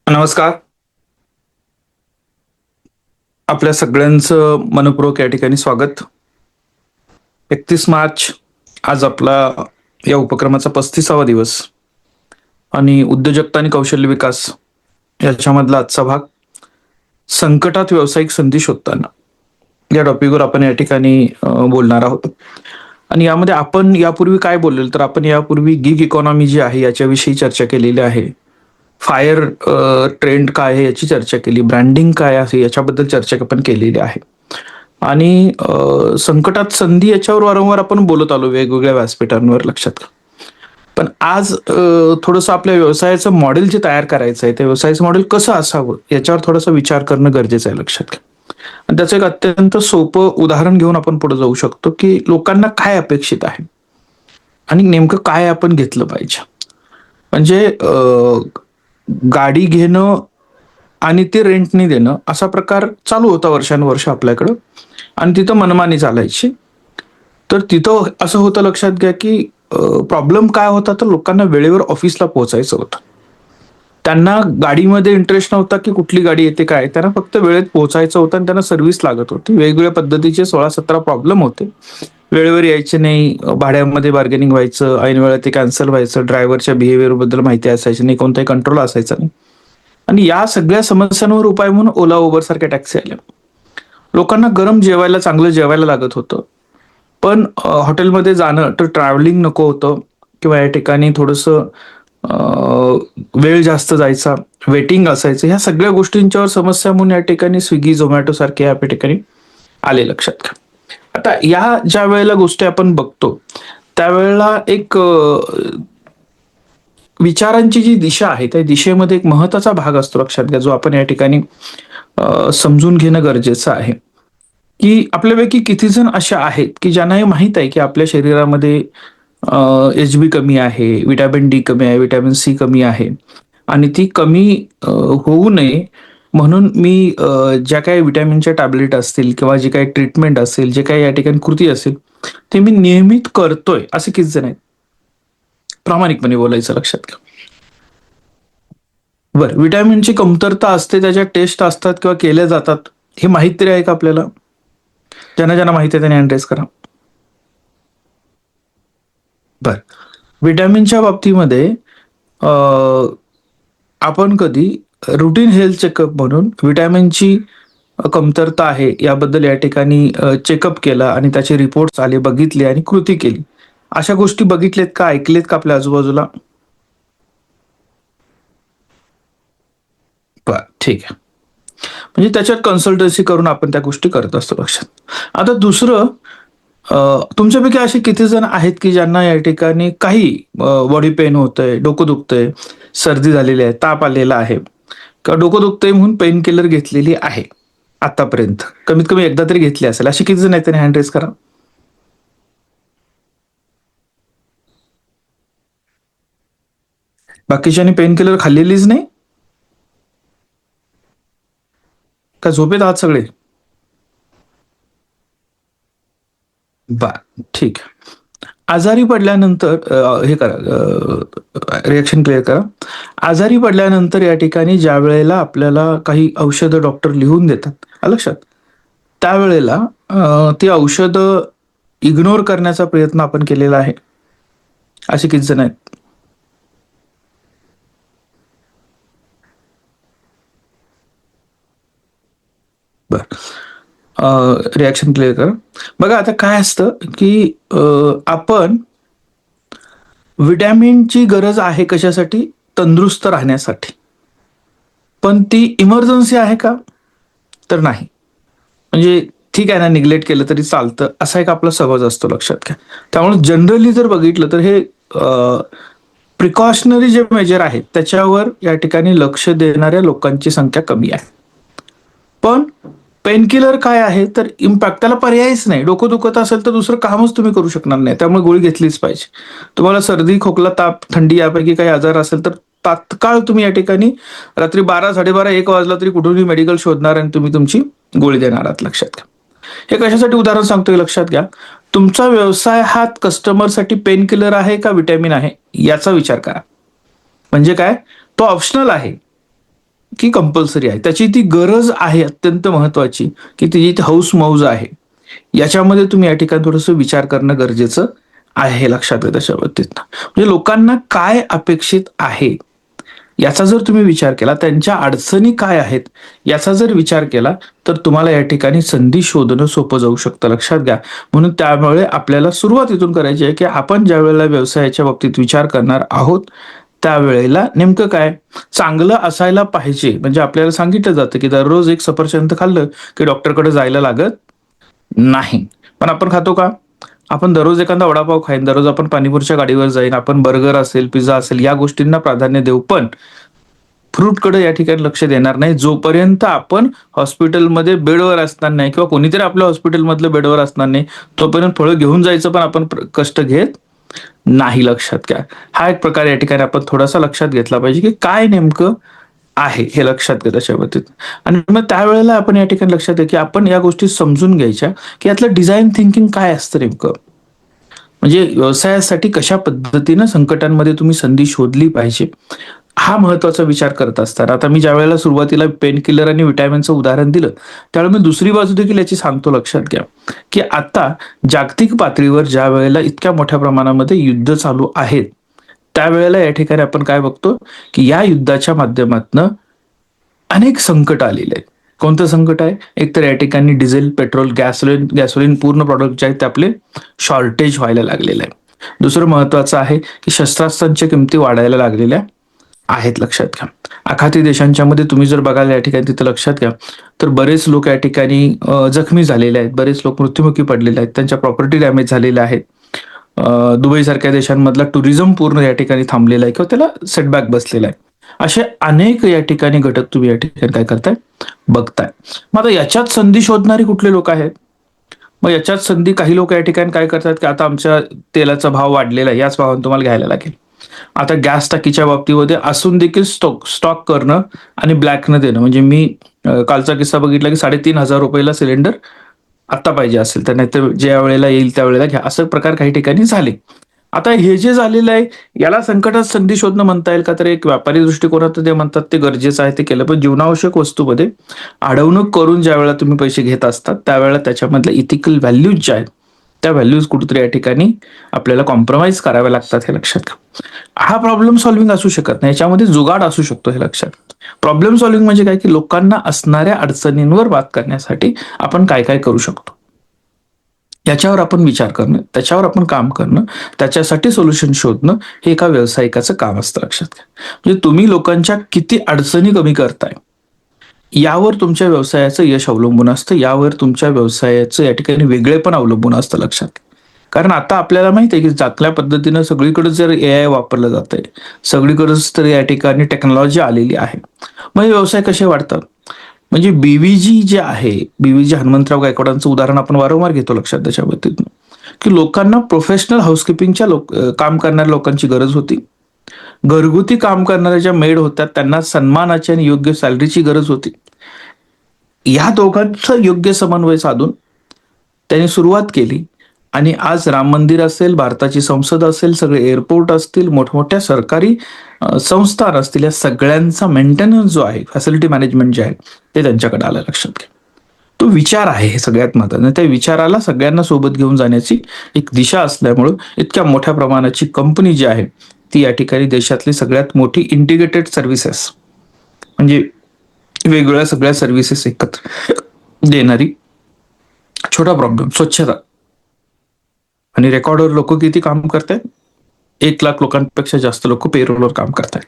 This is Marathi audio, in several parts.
नमस्कार. आपल्या सगळ्यांचं मनपूर्वक या ठिकाणी स्वागत. 31 मार्च आज आपला या उपक्रमाचा 35वा दिवस आणि उद्योजकता आणि कौशल्य विकास याच्यामधला आजचा भाग संकटात व्यावसायिक संधी शोधताना या टॉपिकवर आपण या ठिकाणी बोलणार आहोत. आणि यामध्ये आपण यापूर्वी काय बोललेलो तर आपण यापूर्वी गिग इकॉनॉमी जी आहे याच्याविषयी चर्चा केलेली आहे. फायर ट्रेंड काय आहे याची चर्चा केली, ब्रँडिंग काय आहे याच्याबद्दल चर्चा आपण केलेली आहे. आणि संकटात संधी याच्यावर वारंवार आपण बोलत आलो वेगवेगळ्या व्यासपीठांवर, लक्षात घ्या. पण आज थोडंसं आपल्या व्यवसायाचं मॉडेल जे तयार करायचं आहे, त्या व्यवसायाचं मॉडेल कसं असावं याच्यावर थोडासा विचार करणं गरजेचं आहे, लक्षात घ्या. आणि त्याचं एक अत्यंत सोपं उदाहरण घेऊन आपण पुढे जाऊ शकतो की लोकांना काय अपेक्षित आहे आणि नेमकं काय आपण घेतलं पाहिजे. म्हणजे गाडी घेणं आणि ते रेंटनी देणं असा प्रकार चालू होता वर्षानुवर्ष आपल्याकडं आणि तिथं मनमानी चालायची. तर तिथं असं होतं, लक्षात घ्या, की प्रॉब्लेम काय होता तर लोकांना वेळेवर ऑफिसला पोहोचायचं होतं. त्यांना गाडीमध्ये इंटरेस्ट नव्हता की कुठली गाडी येते काय, त्यांना फक्त वेळेत पोहोचायचं होतं आणि त्यांना सर्व्हिस लागत होती. वेगवेगळ्या पद्धतीचे 16-17 प्रॉब्लेम होते. वेळेवर यायचे नाही, भाड्यामध्ये बार्गेनिंग व्हायचं, ऐन वेळेला ते कॅन्सल व्हायचं, ड्रायव्हरच्या बिहेवियर बद्दल माहिती असायची नाही, कोणताही कंट्रोल असायचा नाही. आणि या सगळ्या समस्यांवर उपाय म्हणून ओला, उबर सारख्या टॅक्सी आल्या. लोकांना गरम जेवायला, चांगलं जेवायला लागत होतं. पण हॉटेलमध्ये जाणं तर ट्रॅव्हलिंग नको होतं किंवा या ठिकाणी थोडंसं वेळ जास्त जायचा, वेटिंग असायचं. ह्या सगळ्या गोष्टींच्यावर समस्या म्हणून या ठिकाणी स्विगी, झोमॅटो सारखे ॲप या ठिकाणी आले, लक्षात घ्या. आता या ज्या वेळेला गोष्टी आपण बघतो त्यावेळेला एक विचारांची जी दिशा आहे त्या दिशेमध्ये एक महत्वाचा भाग असतो, लक्षात घ्या, जो आपण या ठिकाणी समजून घेणं गरजेचं आहे. की आपल्यापैकी किती जण अशा आहेत की ज्यांना हे माहित आहे की आपल्या शरीरामध्ये HB कमी आहे, विटॅमिन डी कमी आहे, विटॅमिन सी कमी आहे आणि ती कमी होऊ नये म्हणून मी ज्या काही विटॅमिनच्या टॅबलेट असतील किंवा जे काही ट्रीटमेंट असेल, जे काही या ठिकाणी कृती असेल, ते मी नियमित करतोय, असे किती जण आहेत? प्रामाणिकपणे बोलायचं, लक्षात घ्या. बरं, विटॅमिनची कमतरता असते, त्याच्या टेस्ट असतात किंवा केल्या जातात, हे माहित तरी आहे का आपल्याला? ज्यांना ज्यांना माहिती आहे त्यांनी हँड रेज करा. बर, विटॅमिनच्या बाबतीमध्ये अ, आपण कधी रुटीन हेल्थ चेकअप म्हणून विटॅमिनची कमतरता आहे याबद्दल या ठिकाणी चेकअप केला आणि त्याचे रिपोर्ट्स आले, बघितले आणि कृती केली, अशा गोष्टी बघितलेत का, ऐकलेत का आपल्या आजूबाजूला? बर, ठीक आहे. म्हणजे त्याच्यात कन्सल्टन्सी करून आपण त्या गोष्टी करत असतो, लक्षात. आता दुसरं, तुमच्यापैकी असे किती जण आहेत की ज्यांना या ठिकाणी काही बॉडी पेन होतंय, डोकं दुखतंय, सर्दी झालेली आहे, ताप आलेला आहे किंवा डोकं दुखतंय म्हणून पेन किलर घेतलेली आहे आतापर्यंत, कमीत कमी एकदा तरी घेतली असेल, अशी किती जण आहेत त्यांनी हँड रेज करा. बाकीच्यांनी पेन किलर खाल्लेलीच नाही का, झोपेत आहात सगळे? बर, ठीक आहे. आजारी पडल्यानंतर हे करा, रिएक्शन क्लिअर करा. आजारी पडल्यानंतर या ठिकाणी ज्या वेळेला आपल्याला काही औषधं डॉक्टर लिहून देतात, आलं लक्षात, त्यावेळेला ती औषधं इग्नोर करण्याचा प्रयत्न आपण केलेला आहे, असे किती जण आहेत? बर, रिॲक्शन क्लिअर करा. बघा, आता काय असतं की आपण विटॅमिनची गरज आहे कशासाठी? तंदुरुस्त राहण्यासाठी. पण ती इमर्जन्सी आहे का? तर नाही. म्हणजे ठीक आहे ना, निग्लेक्ट केलं तरी चालतं, असा एक आपला समज असतो, लक्षात घ्या. त्यामुळे जनरली जर बघितलं तर हे प्रिकॉशनरी जे मेजर आहेत त्याच्यावर या ठिकाणी लक्ष देणाऱ्या लोकांची संख्या कमी आहे. पण पेनकिलर काय आहे तर इम्पॅक्ट, त्याला पर्यायच नाही. डोकं दुखत असेल तर दुसरं कामच तुम्ही करू शकणार नाही, त्यामुळे गोळी घेतलीच पाहिजे. तुम्हाला सर्दी, खोकला, ताप, थंडी यापैकी काही आजार असेल तर तात्काळ तुम्ही या ठिकाणी रात्री 12, 12:30, 1 वाजला तरी कुठूनही मेडिकल शोधणार आणि तुम्ही तुमची गोळी देणार आहात, लक्षात घ्या. हे कशासाठी उदाहरण सांगतोय, लक्षात घ्या. तुमचा व्यवसाय हा कस्टमरसाठी पेन किलर आहे का विटॅमिन आहे याचा विचार करा. म्हणजे काय, तो ऑप्शनल आहे. की कंपल्सरी आहे, त्याची ती गरज आहे अत्यंत महत्वाची, की तिची ती हौस मौज आहे, याच्यामध्ये तुम्ही या ठिकाणी थोडंसं विचार करणं गरजेचं आहे, हे लक्षात घ्या त्याच्या बाबतीत. म्हणजे लोकांना काय अपेक्षित आहे याचा जर तुम्ही विचार केला, त्यांच्या अडचणी काय आहेत याचा जर विचार केला, तर तुम्हाला या ठिकाणी संधी शोधणं सोपं जाऊ शकतं, लक्षात घ्या. म्हणून त्यामुळे आपल्याला सुरुवात इथून करायची आहे, की आपण ज्या वेळेला व्यवसायाच्या बाबतीत विचार करणार आहोत त्यावेळेला नेमकं काय चांगलं असायला पाहिजे. म्हणजे आपल्याला सांगितलं जातं की दररोज एक सफरचंद खाल्लं की डॉक्टरकडे जायला लागत नाही. पण आपण खातो का? आपण दररोज एखादा वडापाव खाईन, दररोज आपण पाणीपुरीच्या गाडीवर जाईन, आपण बर्गर असेल, पिझ्झा असेल या गोष्टींना प्राधान्य देऊ, पण फ्रूटकडे या ठिकाणी लक्ष देणार नाही जोपर्यंत आपण हॉस्पिटलमध्ये बेडवर असणार नाही किंवा कोणीतरी आपल्या हॉस्पिटलमधलं बेडवर असणार नाही, तोपर्यंत फळं घेऊन जायचं पण आपण कष्ट घेत नाही, लक्षात घ्या. हा एक प्रकार या ठिकाणी आपण थोडासा लक्षात घेतला पाहिजे, की काय नेमकं आहे हे लक्षात घ्या त्याच्या बाबतीत. आणि मग त्यावेळेला आपण या ठिकाणी लक्षात घ्या, की आपण या गोष्टी समजून घ्यायच्या, की यातलं डिझाईन थिंकिंग काय असतं नेमकं. म्हणजे व्यवसायासाठी कशा पद्धतीनं संकटांमध्ये तुम्ही संधी शोधली पाहिजे, हा महत्वाचा विचार करत असताना आता मी ज्या वेळेला सुरुवातीला पेन किलर आणि विटॅमिनचं उदाहरण दिलं, त्यावेळेला मी दुसरी बाजू देखील याची सांगतो, लक्षात घ्या, की आता जागतिक पातळीवर ज्या वेळेला इतक्या मोठ्या प्रमाणामध्ये युद्ध चालू आहेत, त्यावेळेला या ठिकाणी आपण काय बघतो, की या युद्धाच्या माध्यमातून अनेक संकट आलेले आहेत. कोणतं संकट आहे? एक तर या ठिकाणी डिझेल, पेट्रोल, गॅसोलीन पूर्ण प्रॉडक्ट जे आहेत ते आपले शॉर्टेज व्हायला लागलेलं आहे. दुसरं महत्वाचं आहे, की शस्त्रास्त्रांच्या किमती वाढायला लागलेल्या आहेत, लक्षात घ्या. आखाती देशांच्या मध्ये तुम्ही जर बघायला या ठिकाणी तिथं लक्षात घ्या, तर बरेच लोक या ठिकाणी जखमी झालेले आहेत, बरेच लोक मृत्युमुखी पडलेले आहेत, त्यांच्या प्रॉपर्टी डॅमेज झालेल्या आहेत. दुबई सारख्या देशांमधला टुरिझम पूर्ण या ठिकाणी थांबलेला आहे किंवा त्याला सेटबॅक बसलेला आहे. असे अनेक या ठिकाणी घटक तुम्ही या ठिकाणी काय करताय, बघताय. मग आता याच्यात संधी शोधणारी कुठले लोक आहेत? मग याच्यात संधी काही लोक या ठिकाणी काय करतात, की आता आमच्या तेलाचा भाव वाढलेला आहे, याच भावाने तुम्हाला घ्यायला लागेल. आता गॅस टाकीच्या बाबतीमध्ये असून देखील स्टॉक करणं आणि ब्लॅकनं देणं. म्हणजे मी कालचा किस्सा बघितला, की 3,500 रुपयाला सिलेंडर आता पाहिजे असेल तर, नाहीतर ज्या वेळेला येईल त्या वेळेला घ्या, असं प्रकार काही ठिकाणी झाले. आता हे जे झालेलं आहे याला संकटात संधी शोधणं म्हणता येईल का? तर एक व्यापारी दृष्टिकोनात ते म्हणतात ते गरजेचं आहे, ते केलं. पण जीवनावश्यक वस्तूमध्ये अडवणूक करून ज्या वेळेला तुम्ही पैसे घेत असतात त्यावेळेला त्याच्यामधल्या इथिकल व्हॅल्यूज ज्या आहेत त्या व्हॅल्यूज कुठेतरी या ठिकाणी आपल्याला कॉम्प्रोमाइज कराव्या लागतात, हे लक्षात घ्या. हा प्रॉब्लेम सॉल्व्हिंग असू शकत नाही, याच्यामध्ये जुगाड असू शकतो, हे लक्षात. प्रॉब्लेम सॉल्व्हिंग म्हणजे काय, की लोकांना असणाऱ्या अडचणींवर मात करण्यासाठी आपण काय काय करू शकतो याच्यावर आपण विचार करणं, त्याच्यावर आपण काम करणं, त्याच्यासाठी सोल्युशन शोधणं, हे एका व्यावसायिकाचं काम असतं, लक्षात घ्या. म्हणजे तुम्ही लोकांच्या किती अडचणी कमी करताय यावर तुमच्या व्यवसायाचं यश अवलंबून असतं, यावर तुमच्या व्यवसायाचं या ठिकाणी वेगळेपण अवलंबून असतं, लक्षात घ्या. कारण आता आपल्याला माहिती आहे, की चांगल्या पद्धतीनं सगळीकडे जर AI वापरलं जातंय, सगळीकडेच तर या ठिकाणी टेक्नॉलॉजी आलेली आहे. मग हे व्यवसाय कसे वाढतात? म्हणजे BVG जे आहे, BVG हनुमंतराव गायकवाडांचं उदाहरण आपण वारंवार घेतो, लक्षात त्याच्या बाबतीत, की लोकांना प्रोफेशनल हाऊसकीपिंगच्या काम करणाऱ्या लोकांची गरज होती. घरगुती काम करणाऱ्या ज्या मेड होत्या त्यांना सन्मानाची आणि योग्य सॅलरीची गरज होती. या दोघांचं योग्य समन्वय साधून त्यांनी सुरुवात केली आणि आज राम मंदिर असेल, भारताची संसद असेल, सगळे एअरपोर्ट असतील, मोठमोठ्या सरकारी संस्था असतील, या सगळ्यांचा मेंटेनन्स जो आहे, फॅसिलिटी मॅनेजमेंट जे आहे ते त्यांच्याकडे आलं, लक्षात घ्या. तो विचार आहे हे सगळ्यात महत्त्वाचं. त्या विचाराला सगळ्यांना सोबत घेऊन जाण्याची एक दिशा असल्यामुळं इतक्या मोठ्या प्रमाणाची कंपनी जी आहे ती या ठिकाणी देशातली सगळ्यात मोठी इंटिग्रेटेड सर्व्हिसेस, म्हणजे वेगवेगळ्या सगळ्या सर्व्हिसेस एकत्र देणारी. छोटा प्रॉब्लेम, स्वच्छता आणि रेकॉर्डवर लोक किती काम करतात? 1,00,000 लोकांपेक्षा जास्त लोक पेरोलवर काम करतात.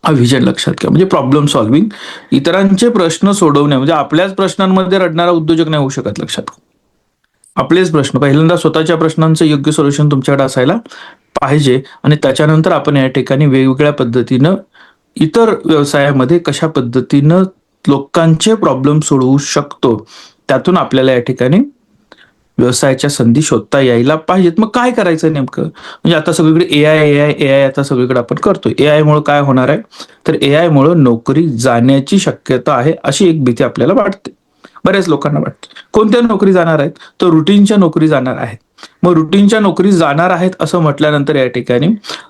हा विजन लक्षात घ्या. म्हणजे प्रॉब्लेम सॉल्व्हिंग, इतरांचे प्रश्न सोडवणे, म्हणजे आपल्याच प्रश्नांमध्ये रडणारा उद्योजक नाही होऊ शकत, लक्षात घ्या. आपलेच प्रश्न पहिल्यांदा स्वतःच्या प्रश्नांचं योग्य सोल्युशन तुमच्याकडे असायला पाहिजे आणि त्याच्यानंतर आपण या ठिकाणी वेगवेगळ्या पद्धतीनं इतर व्यवसायामध्ये कशा पद्धतीनं लोकांचे प्रॉब्लेम सोडवू शकतो, त्यातून आपल्याला या ठिकाणी व्यवसायाच्या संधी शोधता यायला पाहिजेत. मग काय करायचं नेमकं? म्हणजे आता सगळीकडे AI आता सगळीकडे आपण करतोय. AI मुळे काय होणार आहे, तर AI मुळे नोकरी जाण्याची शक्यता आहे अशी एक भीती आपल्याला वाटते, बऱ्याच लोकांना वाटते. कोणत्या नोकरी जाणार आहेत? तर रुटीनच्या नोकरी जाणार आहेत. मग रुटीनच्या नोकरी जाणार आहेत असं म्हटल्यानंतर या ठिकाणी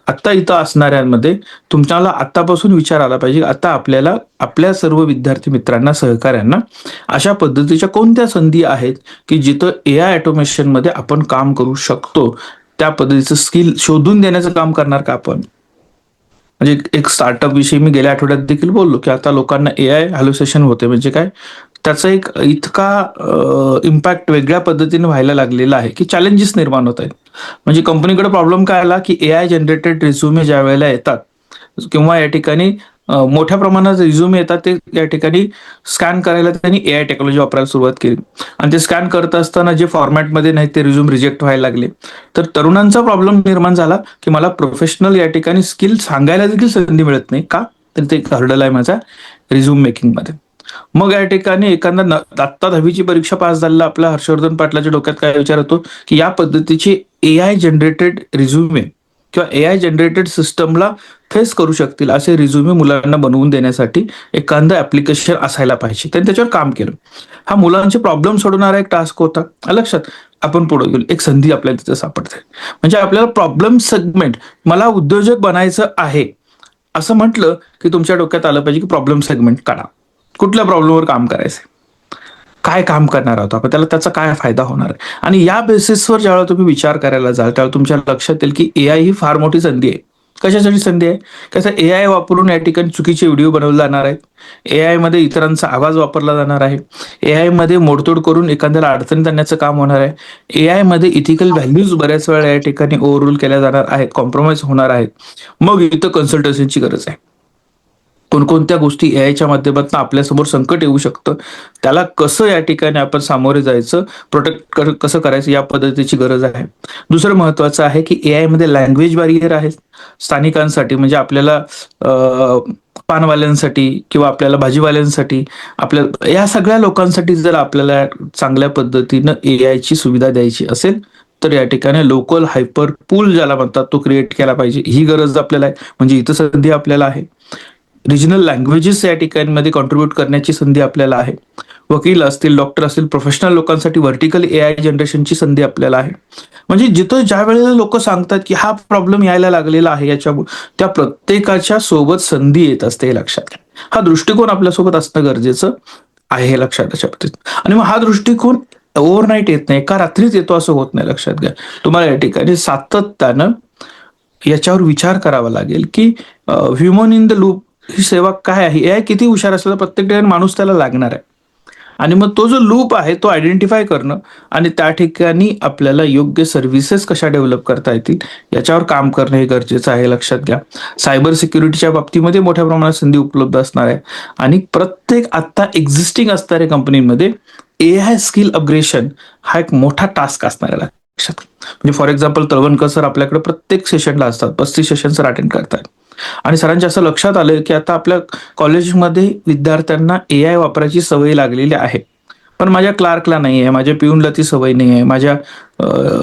आता इथं असणाऱ्यांमध्ये तुमच्याला आतापासून विचार आला पाहिजे, आता आपल्याला आपल्या सर्व विद्यार्थी मित्रांना, सहकाऱ्यांना अशा पद्धतीच्या कोणत्या संधी आहेत की जिथं AI ऑटोमेशन मध्ये आपण काम करू शकतो, त्या पद्धतीचं स्किल शोधून देण्याचं काम करणार का आपण. म्हणजे एक स्टार्टअप विषयी मी गेल्या आठवड्यात देखील बोललो की आता लोकांना AI हॅल्युसिनेशन होते, म्हणजे काय, त्याचा एक इतका इम्पॅक्ट वेगळ्या पद्धतीने व्हायला लागलेला आहे की चॅलेंजेस निर्माण होत आहेत. म्हणजे कंपनीकडे प्रॉब्लेम काय आला की AI जनरेटेड रिझ्युमे ज्या वेळेला येतात किंवा या ठिकाणी मोठ्या प्रमाणात रिझ्युमे येतात, ते या ठिकाणी स्कॅन करायला त्यांनी AI टेक्नॉलॉजी वापरायला सुरुवात केली आणि ते स्कॅन करत असताना जे फॉर्मॅटमध्ये नाही ते रिझ्युम रिजेक्ट व्हायला लागले. तर तरुणांचा प्रॉब्लेम निर्माण झाला की मला प्रोफेशनल या ठिकाणी स्किल सांगायला देखील संधी मिळत नाही का, तर ते एक हर्डल आहे माझा रिझ्युम मेकिंग मध्ये. मग या ठिकाणी एखादा आत्ता 10वीची परीक्षा पास झालेला आपल्या हर्षवर्धन पाटलाच्या डोक्यात काय विचार होतो की या पद्धतीची AI जनरेटेड रिझ्युमे किंवा AI जनरेटेड सिस्टमला फेस करू शकतील असे रिझ्युमे मुलांना बनवून देण्यासाठी एखादं ऍप्लिकेशन असायला पाहिजे. त्यांनी त्याच्यावर काम केलं. हा मुलांचे प्रॉब्लेम सोडवणारा एक टास्क होता. लक्षात, आपण पुढे गेलो, एक संधी आपल्याला तिथे सापडते. म्हणजे आपल्याला प्रॉब्लेम सेगमेंट, मला उद्योजक बनायचं आहे असं म्हटलं की तुमच्या डोक्यात आलं पाहिजे की प्रॉब्लेम सेगमेंट काढा. कुठल्या प्रॉब्लेमवर काम करायचंय, काय काम करणार आहोत आपण, त्याला त्याचा काय फायदा होणार आहे. आणि या बेसिसवर ज्यावेळेला तुम्ही विचार करायला जाल त्यावेळेला तुमच्या लक्षात येईल की AI ही फार मोठी संधी आहे. कशासाठी संधी आहे, कसं AI वापरून या ठिकाणी चुकीचे व्हिडिओ बनवले जाणार आहेत, AI मध्ये इतरांचा आवाज वापरला जाणार आहे, AI मध्ये मोडतोड करून एखाद्याला अडचणीत आणण्याचं काम होणार आहे, AI मध्ये इथिकल व्हॅल्यूज बऱ्याच वेळा या ठिकाणी ओव्हररूल केल्या जाणार आहेत, कॉम्प्रोमाइज होणार आहेत. मग इथं कन्सल्टन्सीची गरज आहे. कोणकोणत्या गोष्टी AIच्या माध्यमातून आपल्यासमोर संकट येऊ शकतं, त्याला कसं या ठिकाणी आपण सामोरे जायचं, प्रोटेक्ट कसं करायचं, या पद्धतीची गरज आहे. दुसरं महत्वाचं आहे की AI मध्ये लँग्वेज बॅरियर आहे स्थानिकांसाठी, म्हणजे आपल्याला पानवाल्यांसाठी किंवा आपल्याला भाजीवाल्यांसाठी, आपल्या या सगळ्या लोकांसाठी जर आपल्याला चांगल्या पद्धतीनं AIची सुविधा द्यायची असेल तर या ठिकाणी लोकल हायपर पूल ज्याला म्हणतात तो क्रिएट केला पाहिजे, ही गरज आपल्याला आहे. म्हणजे इथं संधी आपल्याला आहे. रिजनल लँग्वेजेस या ठिकाणी कॉन्ट्रीब्युट करण्याची संधी आपल्याला आहे. वकील असतील, डॉक्टर असतील, प्रोफेशनल लोकांसाठी व्हर्टिकल AI जनरेशनची संधी आपल्याला आहे. म्हणजे जिथं ज्या वेळेला लोक सांगतात की हा प्रॉब्लेम यायला लागलेला आहे, त्या प्रत्येकाच्या सोबत संधी येत असते, हे लक्षात घ्या. हा दृष्टिकोन आपल्यासोबत असणं गरजेचं आहे, हे लक्षात घ्या. आणि मग हा दृष्टिकोन ओव्हरनाईट येत नाही, एका रात्रीच येतो असं होत नाही, लक्षात घ्या. तुम्हाला या ठिकाणी सातत्यानं याच्यावर विचार करावा लागेल की ह्युमन इन द लूप ही सेवा काय आहे. AI किती हुशार असला प्रत्येक ठिकाणी माणूस त्याला लागणार आहे. आणि मग तो जो लूप आहे तो आयडेंटिफाय करणं आणि त्या ठिकाणी आपल्याला योग्य सर्व्हिसेस कशा डेव्हलप करता येतील याच्यावर काम करणं हे गरजेचं आहे, लक्षात घ्या. सायबर सिक्युरिटीच्या बाबतीमध्ये मोठ्या प्रमाणात संधी उपलब्ध असणार आहे. आणि प्रत्येक आता एक्झिस्टिंग असणाऱ्या कंपनीमध्ये AI स्किल अपग्रेशन हा एक मोठा टास्क असणार आहे, लक्षात. म्हणजे फॉर एक्झाम्पल तळवणकर सर आपल्याकडे प्रत्येक सेशनला असतात, 35 सेशन सर अटेंड करतात. आणि सरांच्या असं लक्षात आलं की आता आपल्या कॉलेजमध्ये विद्यार्थ्यांना AI वापरायची सवय लागलेली आहे, पण माझ्या क्लार्कला नाही आहे, माझ्या पिऊनला ती सवय नाही आहे, माझ्या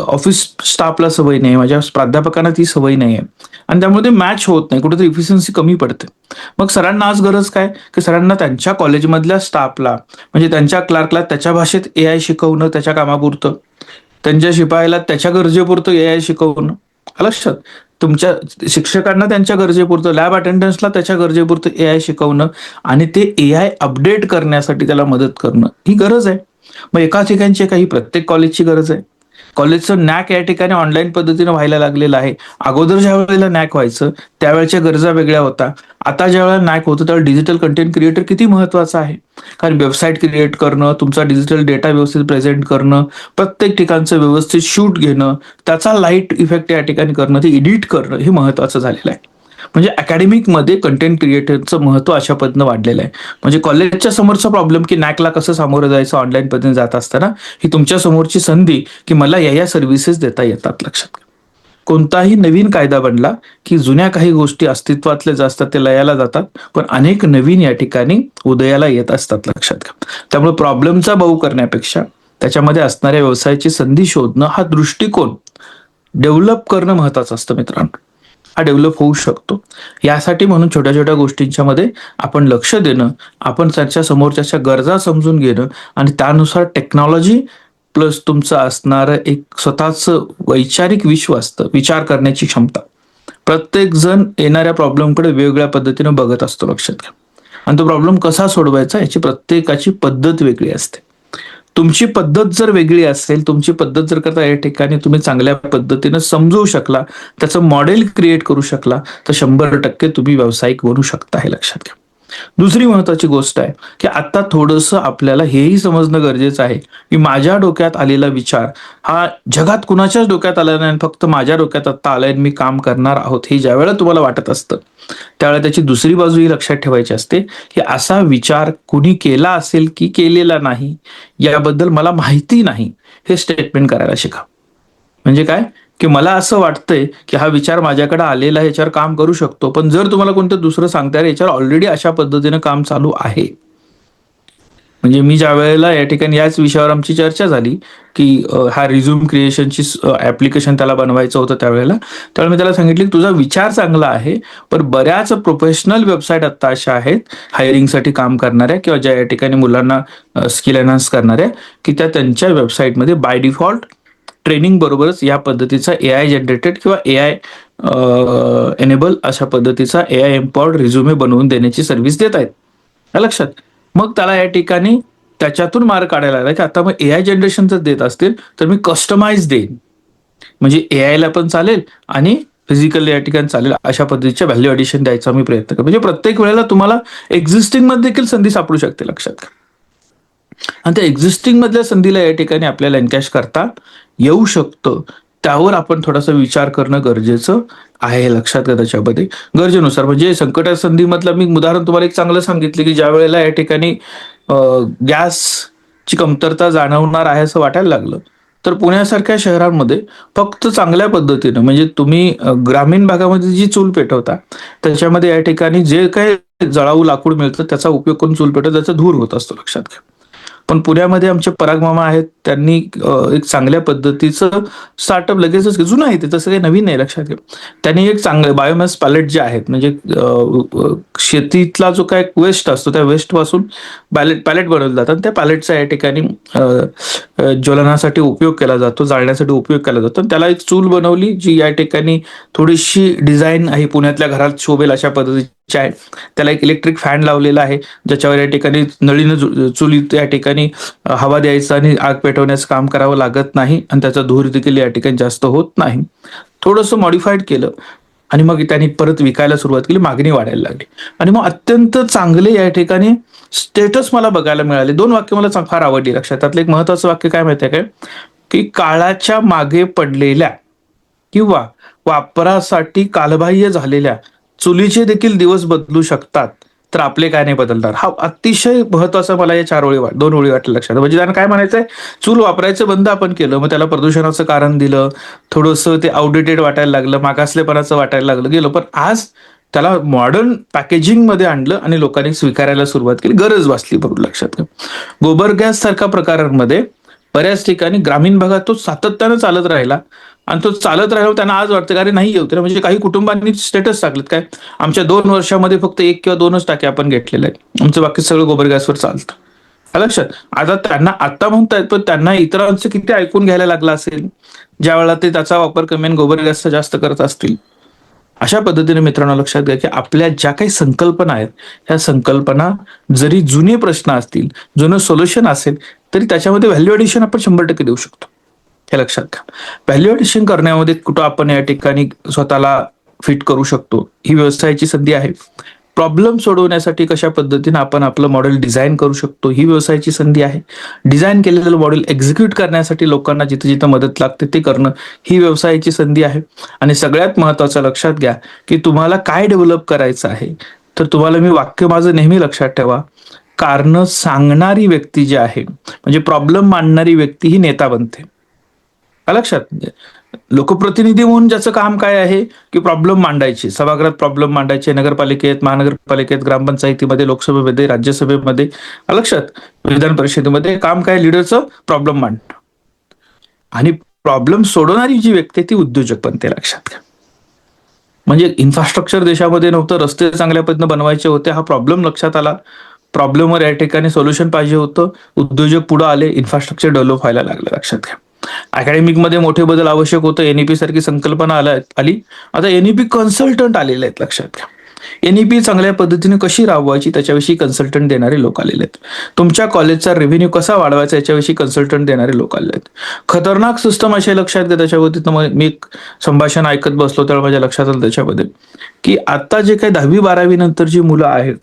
ऑफिस स्टाफला सवय नाही, माझ्या प्राध्यापकांना ती सवय नाही आहे. आणि त्यामुळे ते मॅच होत नाही, कुठेतरी इफिशियन्सी कमी पडते. मग सरांना आज गरज काय की सरांना त्यांच्या कॉलेजमधल्या स्टाफला, म्हणजे त्यांच्या क्लार्कला त्याच्या भाषेत AI शिकवणं, त्याच्या कामापुरतं, त्यांच्या शिपायाला त्याच्या गरजेपुरतं AI शिकवणं, लक्षात. तुमच्या शिक्षकांना त्यांच्या गरजेपुरतं, लॅब अटेंडन्सला त्याच्या गरजेपुरतं AI शिकवणं आणि ते AI अपडेट करण्यासाठी त्याला मदत करणं, ही गरज आहे. मग एका ठिकाणची काही प्रत्येक कॉलेजची गरज आहे. कॉलेजचं नॅक या ठिकाणी ऑनलाईन पद्धतीने व्हायला लागलेलं आहे. अगोदर ज्या वेळेला नॅक व्हायचं त्यावेळेच्या गरजा वेगळ्या होत्या. आता ज्या वेळेला नॅक होतं त्यावेळेला डिजिटल कंटेंट क्रिएटर किती महत्वाचं आहे. कारण वेबसाईट क्रिएट करणं, तुमचा डिजिटल डेटा व्यवस्थित प्रेझेंट करणं, प्रत्येक ठिकाणचं व्यवस्थित शूट घेणं, त्याचा लाईट इफेक्ट या ठिकाणी करणं, ते एडिट करणं, हे महत्वाचं झालेलं आहे. म्हणजे अकॅडमिकमध्ये कंटेंट क्रिएटरचं महत्व अशा पद्धतीनं वाढलेलं आहे. म्हणजे कॉलेजच्या समोरचा प्रॉब्लेम की नॅकला कसं सामोरं जायचं ऑनलाईन पद्धतीने जात असताना, ही तुमच्या समोरची संधी की मला या सर्व्हिसेस देता येतात, लक्षात घ्या. कोणताही नवीन कायदा बनला की जुन्या काही गोष्टी अस्तित्वातले जे असतात ते लयाला जातात, पण अनेक नवीन या ठिकाणी उदयाला येत असतात, लक्षात घ्या. त्यामुळे प्रॉब्लेमचा बाऊ करण्यापेक्षा त्याच्यामध्ये असणाऱ्या व्यवसायाची संधी शोधणं, हा दृष्टिकोन डेव्हलप करणं महत्वाचं असतं मित्रांनो. हा डेव्हलप होऊ शकतो. यासाठी म्हणून छोट्या छोट्या गोष्टींच्या मध्ये आपण लक्ष देणं, आपण त्याच्या समोरच्या गरजा समजून घेणं आणि त्यानुसार टेक्नॉलॉजी प्लस तुमचं असणारं एक स्वतःच वैचारिक विश्व असतं, विचार करण्याची क्षमता. प्रत्येक जण येणाऱ्या प्रॉब्लेमकडे वेगवेगळ्या पद्धतीने बघत असतो, लक्षात घ्या. आणि तो प्रॉब्लेम कसा सोडवायचा याची प्रत्येकाची पद्धत वेगळी असते. तुमची पद्धत जर वेगळी असेल, तुमची पद्धत जर करता या ठिकाणी तुम्ही चांगल्या पद्धतीने समजू शकला, त्याचं मॉडेल क्रिएट करू शकला, तर 100% तुम्ही व्यावसायिक बनू शकता, हे लक्षात घ्या. दुसरी महत्वाची गोष्ट आहे की आता थोडंसं आपल्याला हेही समजणं गरजेचं आहे की माझ्या डोक्यात आलेला विचार हा जगात कुणाच्याच डोक्यात आला नाही, फक्त माझ्या डोक्यात आता आलाय, मी काम करणार आहोत, हे ज्यावेळेला तुम्हाला वाटत असतं त्यावेळेला त्याची दुसरी बाजू ही लक्षात ठेवायची असते की असा विचार कुणी केला असेल की केलेला नाही याबद्दल मला माहिती नाही, हे स्टेटमेंट करायला शिका. म्हणजे काय की मला असं वाटतंय की हा विचार माझ्याकडे आलेला आहे, याच्यावर काम करू शकतो, पण जर तुम्हाला कोणतं दुसरं सांगताय याच्यावर ऑलरेडी अशा पद्धतीने काम चालू आहे. म्हणजे मी ज्या वेळेला या ठिकाणी याच विषयावर आमची चर्चा झाली की हा रिझ्यूम क्रिएशनची ऍप्लिकेशन त्याला बनवायचं होतं त्यावेळेला मी त्याला सांगितलं की तुझा विचार चांगला आहे, पण बऱ्याच प्रोफेशनल वेबसाईट आता अशा आहेत हायरिंगसाठी काम करणाऱ्या किंवा ज्या या ठिकाणी मुलांना स्किल एनहान्स करणाऱ्या की त्या त्यांच्या वेबसाईटमध्ये बाय डिफॉल्ट ट्रेनिंग बरोबरच या पद्धतीचा AI जनरेटेड किंवा AI एनेबल अशा पद्धतीचा AI एम्पॉवर्ड रिझ्युमे बनवून देण्याची सर्व्हिस देत आहेत, लक्षात. मग त्याला या ठिकाणी त्याच्यातून मार्ग काढायला लागला की आता मग AI जनरेशन जर देत असतील तर मी कस्टमाइज देईन, म्हणजे AI ला पण चालेल आणि फिजिकल या ठिकाणी चालेल, अशा पद्धतीच्या व्हॅल्यू ॲडिशन द्यायचा मी प्रयत्न करतो. म्हणजे प्रत्येक वेळेला तुम्हाला एक्झिस्टिंग मध्ये देखील संधी सापडू शकते, लक्षात घ्या. आणि त्या एक्झिस्टिंग मधल्या संधीला या ठिकाणी आपल्याला एनकॅश करता येऊ शकतं, त्यावर आपण थोडासा विचार करणं गरजेचं आहे, लक्षात घ्या. त्याच्यामध्ये गरजेनुसार म्हणजे संकट संधीमधलं मी उदाहरण तुम्हाला एक चांगलं सांगितलं की ज्या वेळेला या ठिकाणी गॅसची कमतरता जाणवणार आहे असं वाटायला लागलं, तर पुण्यासारख्या शहरांमध्ये फक्त चांगल्या पद्धतीनं म्हणजे तुम्ही ग्रामीण भागामध्ये जी चूल पेटवता त्याच्यामध्ये या ठिकाणी जे काही जळाऊ लाकूड मिळतं त्याचा उपयोग करून चूल पेटवता, त्याचा धूर होत असतो, लक्षात घ्या. पण पुण्यामध्ये आमचे पराग मामा आहेत, त्यांनी एक चांगल्या पद्धतीचं स्टार्टअप लगेचच, जुनं आहे ते तसं काही नवीन नाही, लक्षात घ्या. त्यांनी एक चांगलं बायोमॅस पॅलेट जे आहेत म्हणजे शेतीतला जो काय वेस्ट असतो त्या वेस्ट पासून पॅलेट बनवले जातात, त्या पॅलेटचा या ठिकाणी ज्वलनासाठी उपयोग केला जातो, जाळण्यासाठी उपयोग केला जातो. त्याला एक चूल बनवली जी या ठिकाणी थोडीशी डिझाईन आहे, पुण्यातल्या घरात शोभेल अशा पद्धतीची आहे. त्याला एक इलेक्ट्रिक फॅन लावलेला आहे ज्याच्यावर या ठिकाणी नळीनं चुलीत या ठिकाणी हवा द्यायचं आणि आग पेटवण्याचं काम करावं लागत नाही आणि त्याचा धूर देखील या ठिकाणी जास्त होत नाही. थोडंसं मॉडिफाईड केलं आणि मग त्यांनी परत विकायला सुरुवात केली, मागणी वाढायला लागली आणि मग अत्यंत चांगले या ठिकाणी स्टेटस मला बघायला मिळाले. 2 वाक्य मला फार आवडली, लक्षात. त्यातलं एक महत्वाचं वाक्य काय माहितीये काय की काळाच्या मागे पडलेल्या किंवा वापरासाठी कालबाह्य झालेल्या चुलीचे देखील दिवस बदलू शकतात, तर आपले काय नाही बदलणार. हा अतिशय महत्वाचा मला या 2 ओळी वाटलं, लक्षात. म्हणजे त्यांना काय म्हणायचंय, चूल वापरायचं बंद आपण केलं, मग त्याला प्रदूषणाचं कारण दिलं, थोडंसं ते आउटडेटेड वाटायला लागलं, मागासलेपणाचं वाटायला लागलं गेलं, पण आज त्याला मॉडर्न पॅकेजिंग मध्ये आणलं आणि लोकांनी स्वीकारायला सुरुवात केली, गरज वाचली भरून, लक्षात घ्या. गोबर गॅस सारख्या प्रकारांमध्ये बऱ्याच ठिकाणी ग्रामीण भागात तो सातत्यानं चालत राहिला आणि तो चालत राहिल्यावर त्यांना आज वाटतं अरे नाही होते, म्हणजे काही कुटुंबांनी स्टेटस टाकलेत काय, आमच्या 2 वर्षामध्ये फक्त 1 किंवा 2च टाके आपण घेतलेले आहेत, आमचं बाकी सगळं गोबर गॅसवर चालतं, लक्षात. आता त्यांना आता म्हणतायत, पण त्यांना इतरांचं किती ऐकून घ्यायला लागलं असेल ज्या वेळेला ते त्याचा वापर कमी आणि गोबर गॅसचा जास्त करत असतील. अशा पद्धतीने मित्रांनो लक्षात घ्या की आपल्या ज्या काही संकल्पना आहेत ह्या संकल्पना जरी जुने प्रश्न असतील, जुनं सोल्युशन असेल, तरी त्याच्यामध्ये व्हॅल्यू ॲडिशन आपण 100% देऊ शकतो, हे लक्षात घ्या. व्हॅल्यू ॲडिशन करण्यामध्ये कुठं आपण या ठिकाणी स्वतःला फिट करू शकतो, ही व्यवसायाची संधी आहे. प्रॉब्लेम सोडवण्यासाठी कशा पद्धतीने आपण आपलं मॉडेल डिझाईन करू शकतो, ही व्यवसायाची संधी आहे. डिझाईन केलेलं मॉडेल एक्झिक्यूट करण्यासाठी लोकांना जिथे जिथे मदत लागते ते करणं, ही व्यवसायाची संधी आहे. आणि सगळ्यात महत्वाचं लक्षात घ्या की तुम्हाला काय डेव्हलप करायचं आहे, तर तुम्हाला मी वाक्य माझं नेहमी लक्षात ठेवा, कारण सांगणारी व्यक्ती जी आहे म्हणजे प्रॉब्लेम मांडणारी व्यक्ती ही नेता बनते, लक्षात. लोकप्रतिनिधी म्हणून ज्याचं काम काय आहे की प्रॉब्लेम मांडायचे, सभागृहात प्रॉब्लेम मांडायचे, नगरपालिकेत, महानगरपालिकेत, ग्रामपंचायतीमध्ये, लोकसभेमध्ये, राज्यसभेमध्ये, लक्षात, विधान परिषदेमध्ये काम काय, लिडरचं प्रॉब्लेम मांडणं. आणि प्रॉब्लेम सोडवणारी जी व्यक्ती ती उद्योजक बनते, लक्षात घ्या. म्हणजे इन्फ्रास्ट्रक्चर देशामध्ये नव्हतं, रस्ते चांगल्या पद्धतीने बनवायचे होते, हा प्रॉब्लेम लक्षात आला, प्रॉब्लेमवर या ठिकाणी सोल्युशन पाहिजे होतं. उद्योजक पुढे आले, इन्फ्रास्ट्रक्चर डेव्हलप व्हायला लागलं. लक्षात घ्या. अकॅडमिक मध्ये मोठे बदल आवश्यक होतं. एनईपी सारखी संकल्पना आली. आता एनईपी कन्सल्टंट आलेले आहेत. लक्षात घ्या. एनईपी चांगल्या पद्धतीने कशी राबवायची त्याच्याविषयी कन्सल्टंट देणारे लोक आलेले आहेत. तुमच्या कॉलेजचा रेव्हेन्यू कसा वाढवायचा याच्याविषयी कन्सल्टंट देणारे लोक आलेले आहेत. खतरनाक सिस्टम असे लक्षात घ्या. त्याच्यावरती मी एक संभाषण ऐकत बसलो तेव्हा माझ्या लक्षात आलं त्याच्यामध्ये की आता जे काही 10वी-12वी नंतर जी मुलं आहेत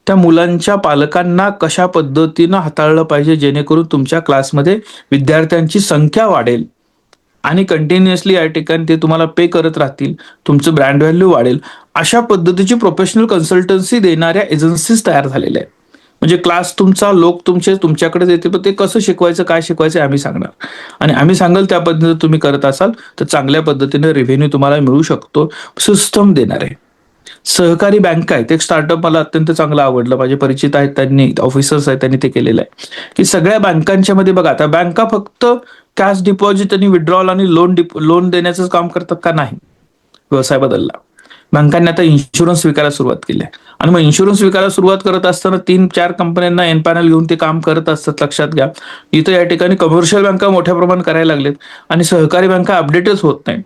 त्या मुलांच्या पालकांना कशा पद्धतीनं हाताळलं पाहिजे जेणेकरून तुमच्या क्लासमध्ये विद्यार्थ्यांची संख्या वाढेल आणि कंटिन्युअसली या ठिकाणी ते तुम्हाला पे करत राहतील, तुमचं ब्रँड व्हॅल्यू वाढेल, अशा पद्धतीची प्रोफेशनल कन्सल्टन्सी देणाऱ्या एजन्सीज तयार झालेल्या आहेत. म्हणजे क्लास तुमचा, लोक तुमच्याकडे येते, पण ते कसं शिकवायचं, काय शिकवायचं आम्ही सांगणार आणि आम्ही सांगाल त्या पद्धतीने तुम्ही करत असाल तर चांगल्या पद्धतीने रेव्हेन्यू तुम्हाला मिळू शकतो. सिस्टम देणार आहे. सहकारी बँक आहेत. एक स्टार्टअप मला अत्यंत चांगलं आवडलं. माझे परिचित आहेत, त्यांनी ऑफिसर्स आहेत, त्यांनी ते केलेलं आहे की सगळ्या बँकांच्या मध्ये बघा, आता बँका फक्त कॅश डिपॉझिट आणि विड्रॉल आणि लोन देण्याचं काम करतात का? नाही. व्यवसाय बदलला. बँकांनी आता इन्शुरन्स स्वीकारायला सुरुवात केली आहे आणि मग इन्शुरन्स स्वीकारायला सुरुवात करत असताना 3-4 कंपन्यांना एन पॅनल घेऊन ते काम करत असतात. लक्षात घ्या. इथं या ठिकाणी कमर्शियल बँका मोठ्या प्रमाणात करायला लागलेत आणि सहकारी बँका अपडेटच होत नाही.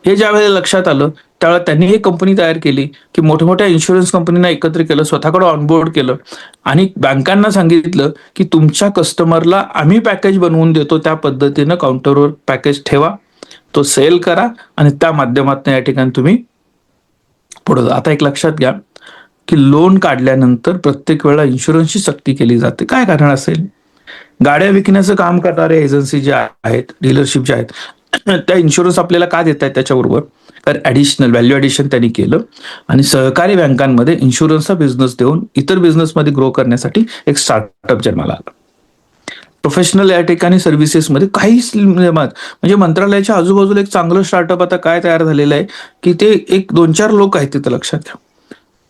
हे ज्या वेळेला लक्षात आलं त्यावेळेला त्यांनी एक कंपनी तयार केली की मोठ्या इन्शुरन्स कंपनीना एकत्र केलं, स्वतःकडे ऑनबोर्ड केलं आणि बँकांना सांगितलं की तुमच्या कस्टमरला आम्ही पॅकेज बनवून देतो, त्या पद्धतीनं काउंटरवर पॅकेज ठेवा, तो सेल करा आणि त्या माध्यमातून या ठिकाणी तुम्ही पुढे. आता एक लक्षात घ्या की लोन काढल्यानंतर प्रत्येक वेळेला इन्शुरन्सची सक्ती केली जाते. काय कारण असेल? गाड्या विकण्याचं काम करणारे एजन्सी ज्या आहेत, डीलरशिप ज्या आहेत, त्या इन्शुरन्स आपल्याला का देत आहेत त्याच्याबरोबर? तर ऍडिशनल व्हॅल्यू ऍडिशन त्यांनी केलं आणि सहकारी बँकांमध्ये इन्शुरन्सचा बिझनेस देऊन इतर बिझनेसमध्ये ग्रो करण्यासाठी एक स्टार्टअप जन्माला आला. प्रोफेशनल या ठिकाणी सर्व्हिसेसमध्ये काहीच म्हणजे मंत्रालयाच्या आजूबाजूला एक चांगलं स्टार्टअप आता काय तयार झालेलं आहे की ते एक 2-4 लोक आहेत तिथं. लक्षात घ्या.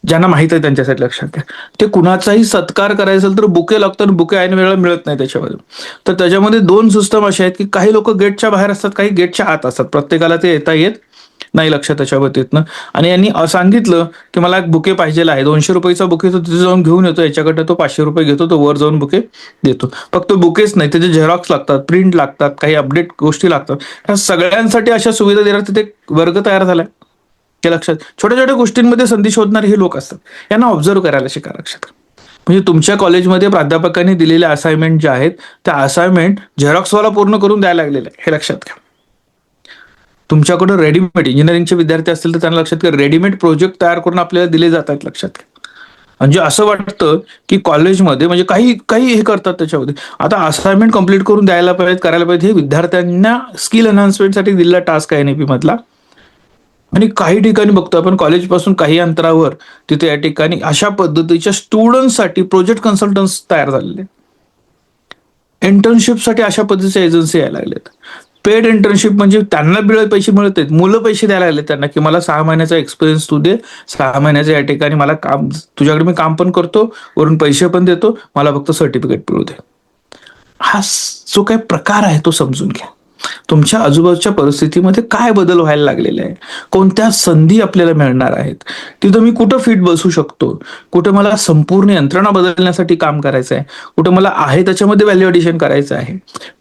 ज्यांना माहित आहे त्यांच्यासाठी. लक्षात घ्या. ते कुणाचाही सत्कार करायचा असेल तर बुके लागतात आणि बुके ऐन वेळेला मिळत नाही त्याच्यामध्ये. तर त्याच्यामध्ये 2 सिस्टम असे आहेत की काही लोक गेटच्या बाहेर असतात, काही गेटच्या आत असतात. प्रत्येकाला ते येता येत नाही. लक्षात त्याच्याबाबतीतनं. आणि यांनी सांगितलं की मला एक बुके पाहिजे आहे, 200 रुपयाचा बुके, तो तिथे जाऊन घेऊन येतो, याच्याकडे तो 500 रुपये घेतो, तो वर जाऊन बुके देतो. फक्त बुकेच नाही, त्याचे झेरॉक्स लागतात, प्रिंट लागतात, काही अपडेट गोष्टी लागतात. ह्या सगळ्यांसाठी अशा सुविधा देणार तिथे वर्ग तयार झालाय. हे लक्षात. छोट्या छोट्या गोष्टींमध्ये संधी शोधणारे हे लोक असतात. यांना ऑब्झर्व्ह करायला शिका. लक्षात. म्हणजे तुमच्या कॉलेजमध्ये प्राध्यापकांनी दिलेल्या असाइनमेंट ज्या आहेत त्या असाइनमेंट झेरॉक्सवाला पूर्ण करून द्यायला लागलेलं आहे. हे लक्षात घ्या. तुमच्याकडे रेडीमेड इंजिनिअरिंगचे विद्यार्थी असतील तर त्यांना लक्षात घ्या, रेडीमेड प्रोजेक्ट तयार करून आपल्याला दिले जात आहेत. लक्षात घ्या. म्हणजे असं वाटतं की कॉलेजमध्ये म्हणजे काही काही हे करतात त्याच्यामध्ये. आता असाइनमेंट कम्प्लीट करून द्यायला पाहिजेत, करायला पाहिजे. हे विद्यार्थ्यांना स्किल एनहान्समेंटसाठी दिलेला टास्क आहे एनईपी मधला. आणि काही ठिकाणी बघतो आपण कॉलेजपासून काही अंतरावर तिथे या ठिकाणी अशा पद्धतीच्या स्टुडंटसाठी प्रोजेक्ट कन्सल्टन्स तयार झालेले. इंटर्नशिपसाठी अशा पद्धतीच्या एजन्सी यायला लागल्यात. पेड इंटर्नशिप म्हणजे त्यांना पैसे मिळत आहेत, मुलं पैसे द्यायला लागले त्यांना की मला 6 महिन्याचा एक्सपिरियन्स तू दे, 6 महिन्याच्या या ठिकाणी मला काम, तुझ्याकडे मी काम पण करतो, वरून पैसे पण देतो, मला फक्त सर्टिफिकेट मिळू दे. हा जो काही प्रकार आहे तो समजून घ्या. तुमच्या आजूबाजूच्या परिस्थितीमध्ये काय बदल व्हायला लागलेले आहे, कोणत्या संधी आपल्याला मिळणार आहेत, तिथं मी कुठं फिट बसू शकतो, कुठं मला संपूर्ण यंत्रणा बदलण्यासाठी काम करायचं आहे, कुठं मला आहे त्याच्यामध्ये व्हॅल्यू ॲडिशन करायचं आहे.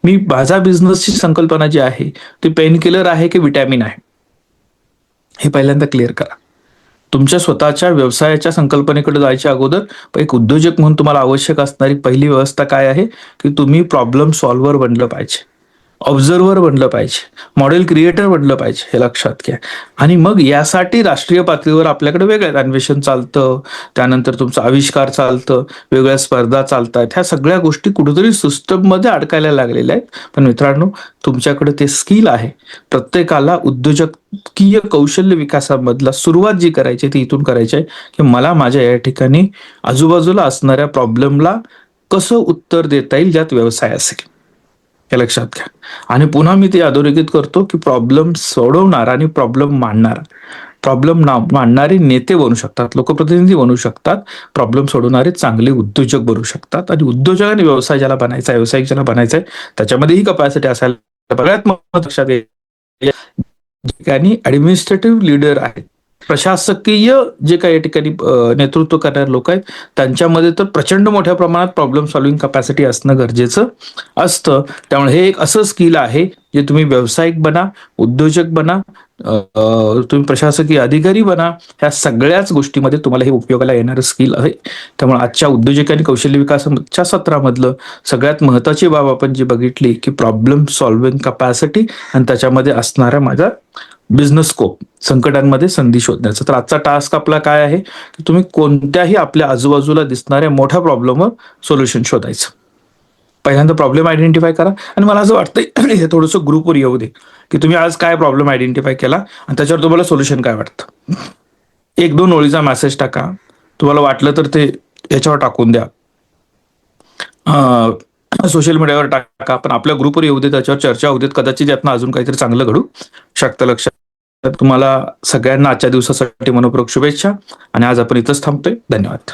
मी माझा बिझनेसची संकल्पना जी आहे ती पेन किलर आहे की विटॅमिन आहे, हे पहिल्यांदा क्लिअर करा. तुमच्या स्वतःच्या व्यवसायाच्या संकल्पनेकडे जायच्या अगोदर एक उद्योजक म्हणून तुम्हाला आवश्यक असणारी पहिली व्यवस्था काय आहे की तुम्ही प्रॉब्लेम सॉल्व्हर बनलं पाहिजे, ऑब्झर्व्हर बनलं पाहिजे, मॉडेल क्रिएटर बनलं पाहिजे. हे लक्षात घ्या. आणि मग यासाठी राष्ट्रीय पातळीवर आपल्याकडे वेगळं अन्वेषण चालतं, त्यानंतर तुमचं आविष्कार चालतं, वेगळ्या स्पर्धा चालतात. ह्या सगळ्या गोष्टी कुठेतरी सिस्टममध्ये अडकायला लागलेल्या आहेत. पण मित्रांनो, तुमच्याकडे ते स्किल आहे. प्रत्येकाला उद्योजकीय कौशल्य विकासामधला सुरुवात जी करायची ती इथून करायची आहे की मला माझ्या या ठिकाणी आजूबाजूला असणाऱ्या प्रॉब्लेमला कसं उत्तर देता येईल ज्यात व्यवसाय असेल. हे लक्षात घ्या. आणि पुन्हा मी ते अधोरेखित करतो की प्रॉब्लेम सोडवणार आणि प्रॉब्लेम मांडणार, प्रॉब्लेम मांडणारे नेते बनू शकतात, लोकप्रतिनिधी बनू शकतात, प्रॉब्लेम सोडवणारे चांगले उद्योजक बनू शकतात. आणि उद्योजक आणि व्यवसाय ज्याला बनायचा आहे, व्यावसायिक ज्याला बनायचा आहे, त्याच्यामध्येही कपॅसिटी असायला सगळ्यात महत्त्वाचं लक्षात ठिकाणी ऍडमिनिस्ट्रेटिव्ह लीडर आहेत प्रशासकीय जे काही या ठिकाणी नेतृत्व करणारे लोक आहेत त्यांच्यामध्ये तर प्रचंड मोठ्या प्रमाणात प्रॉब्लेम सॉल्व्हिंग कपॅसिटी असणं गरजेचं असतं. त्यामुळे हे एक असं स्किल आहे जे तुम्ही व्यावसायिक बना, उद्योजक बना, तुम्ही प्रशासकीय अधिकारी बना, ह्या सगळ्याच गोष्टीमध्ये तुम्हाला हे उपयोगाला येणारं स्किल आहे. त्यामुळे आजच्या उद्योजक आणि कौशल्य विकासाच्या सत्रामधलं सगळ्यात महत्वाची बाब आपण जी बघितली की प्रॉब्लेम सॉल्व्हिंग कपॅसिटी आणि त्याच्यामध्ये असणारा माझा बिझनेस स्कोप, संकटांमध्ये संधी शोधण्याचा. तर आजचा टास्क आपला काय आहे की तुम्ही कोणत्याही आपल्या आजूबाजूला दिसणाऱ्या मोठ्या प्रॉब्लेमवर सोल्युशन शोधायचं. पहिल्यांदा प्रॉब्लेम आयडेंटिफाय करा आणि मला असं वाटतं हे थोडंसं ग्रुपवर येऊ दे की तुम्ही आज काय प्रॉब्लेम आयडेंटिफाय केला आणि त्याच्यावर तुम्हाला सोल्युशन काय वाटतं. एक दोन ओळीचा मेसेज टाका, तुम्हाला वाटलं तर ते याच्यावर टाकून द्या, सोशल मीडियावर टाका, पण आपल्या ग्रुपवर येऊ दे, त्याच्यावर चर्चा होऊ देत, कदाचित यातनं अजून काहीतरी चांगलं घडू शकतं. लक्षात. तर तुम्हाला सगळ्यांना आजच्या दिवसासाठी मनपूर्वक शुभेच्छा आणि आज आपण इथंच थांबतोय. धन्यवाद.